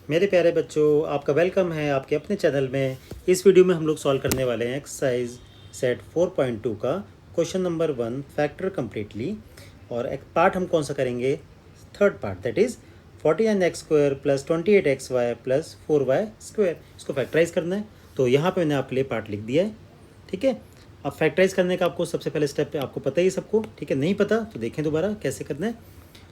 मेरे प्यारे बच्चों, आपका वेलकम है आपके अपने चैनल में। इस वीडियो में हम लोग सॉल्व करने वाले हैं एक्सरसाइज सेट 4.2 का क्वेश्चन नंबर 1 फैक्टर कम्प्लीटली। और एक पार्ट हम कौन सा करेंगे? Third part, that is 49x square plus 28xy plus 4y square. इसको फैक्टराइज करना है, तो यहाँ पे मैंने आपके लिए पार्ट लिख दिया है। ठीक है, अब फैक्टराइज करने का आपको सबसे पहले स्टेप पे आपको पता ही सबको, ठीक है। नहीं पता तो देखें दोबारा कैसे करना है।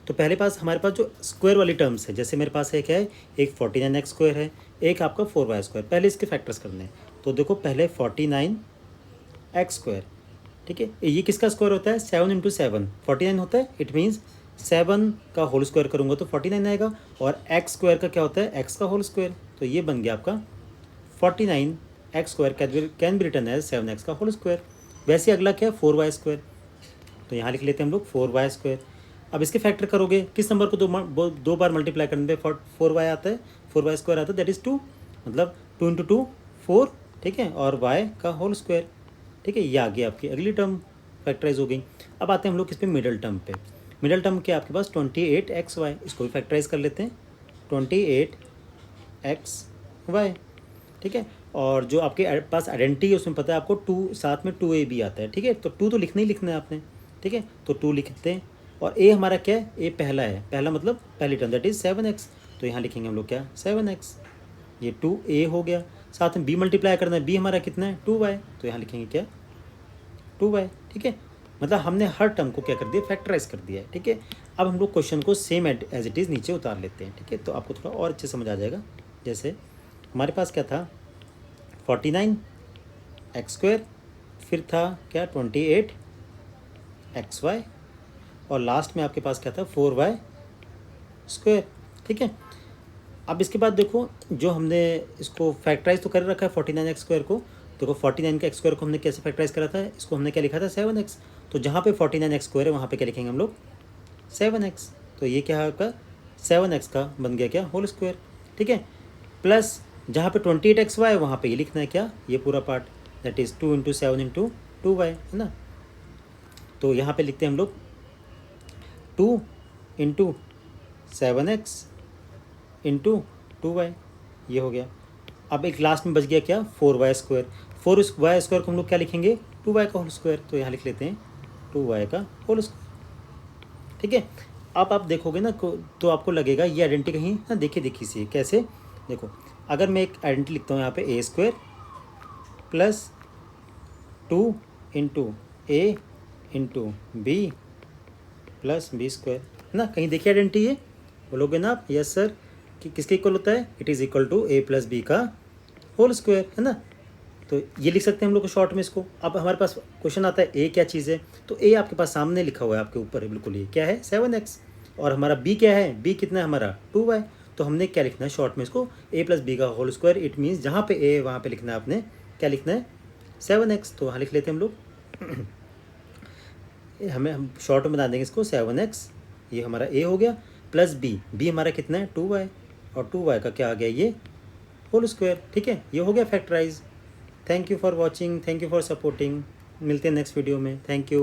तो पहले पास हमारे पास जो स्क्वायर वाली टर्म्स है, जैसे मेरे पास है क्या है, एक 49x स्क्वायर है, एक आपका 4y स्क्वायर। पहले इसके फैक्टर्स करने हैं, तो देखो पहले 49x स्क्वायर, ठीक है। ये किसका स्क्वायर होता है? 7 इंटू 7 49 होता है। इट मीन्स 7 का होल स्क्वायर करूँगा तो 49 आएगा। और एक्स स्क्वायर का क्या होता है? x का होल स्क्वायर। तो ये बन गया आपका 49x square can be written as 7x का होल स्क्वायर। वैसे अगला क्या है? 4y square. तो यहाँ लिख लेते हैं हम लोग 4y स्क्वायर। अब इसके फैक्टर करोगे, किस नंबर को दो बार मल्टीप्लाई करने पे 4y आता है, 4y स्क्वायर आता है, दैट इज़ 2। मतलब 2 इंटू 2 4, ठीक है, और y का होल स्क्वायर, ठीक है। ये आ गई आपकी अगली टर्म फैक्टराइज हो गई। अब आते हैं हम लोग किस पे? मिडल टर्म पे। मिडल टर्म क्या आपके पास? 28xy। इसको भी फैक्टराइज कर लेते हैं, 28xy, ठीक है। और जो आपके पास आइडेंटिटी है उसमें पता है आपको 2 साथ में 2a भी आता है, ठीक है। तो 2 तो लिखना ही लिखना है आपने, ठीक है। तो 2 लिखते हैं। और a हमारा क्या है? a पहला है, पहला मतलब पहली टर्म, दैट इज़ 7x। तो यहाँ लिखेंगे हम लोग क्या? 7x। ये 2a हो गया। साथ में b मल्टीप्लाई करना है, b हमारा कितना है? 2y। तो यहाँ लिखेंगे क्या? 2y, ठीक है। मतलब हमने हर टर्म को क्या कर दिया? फैक्टराइज कर दिया है, ठीक है। अब हम लोग क्वेश्चन को सेम एज इट इज़ नीचे उतार लेते हैं, ठीक है। तो आपको थोड़ा और अच्छे समझ आ जाएगा। जैसे हमारे पास क्या था? 49x स्क्वायर, फिर था क्या? 28xy, और लास्ट में आपके पास क्या था? 4y स्क्वायर, ठीक है। अब इसके बाद देखो, जो हमने इसको फैक्टराइज तो कर रखा है 49x स्क्वायर को। देखो 49 के एक्स स्क्वायर को हमने कैसे फैक्टराइज करा था? इसको हमने क्या लिखा था? 7x। तो जहाँ पे 49x स्क्वायर है वहाँ पे क्या लिखेंगे हम लोग? 7x। तो ये क्या है आपका? 7x का बन गया क्या? होल स्क्वायर, ठीक है। प्लस जहाँ पे 28xy है वहाँ पे ये लिखना है क्या? ये पूरा part, that is 2 into 7 into 2y, है ना। तो यहाँ पे लिखते हैं हम लोग 2 इंटू 7x इंटू 2y, ये हो गया। अब एक लास्ट में बच गया क्या? 4y square. 4y स्क्वायर को हम लोग क्या लिखेंगे? 2y का होल स्क्वायर। तो यहाँ लिख लेते हैं 2y का होल स्क्वायर, ठीक है। अब आप देखोगे ना तो आपको लगेगा ये आइडेंटिटी कहीं ना देखी सी है। कैसे? देखो, अगर मैं एक आइडेंटिटी लिखता हूँ यहाँ पे a square plus 2 into A into B plus B square, है ना। कहीं देखिए आइडेंटिटी ये? बोलोगे ना आप यस सर कि किसके इक्वल होता है? It is equal to a plus B का होल स्क्वायर, है ना। तो ये लिख सकते हैं हम लोग शॉर्ट में इसको। अब हमारे पास क्वेश्चन आता है ए क्या चीज़ है? तो ए आपके पास सामने लिखा हुआ है, आपके ऊपर है बिल्कुल। ये क्या है? 7x। और हमारा बी क्या है? बी कितना है हमारा? 2y। तो हमने क्या लिखना है शॉर्ट में इसको? a प्लस बी का होल स्क्वायर। इट मीन्स जहाँ पे a है वहाँ पे लिखना है आपने क्या लिखना है? 7x। तो वहाँ लिख लेते हैं हम लोग हम शॉर्ट में बना देंगे इसको 7x। ये हमारा a हो गया, प्लस बी हमारा कितना है? 2y। और 2y का क्या आ गया? ये होल स्क्वायर, ठीक है। ये हो गया factorise. Thank you for watching, thank you for supporting. मिलते हैं नेक्स्ट वीडियो में। Thank you.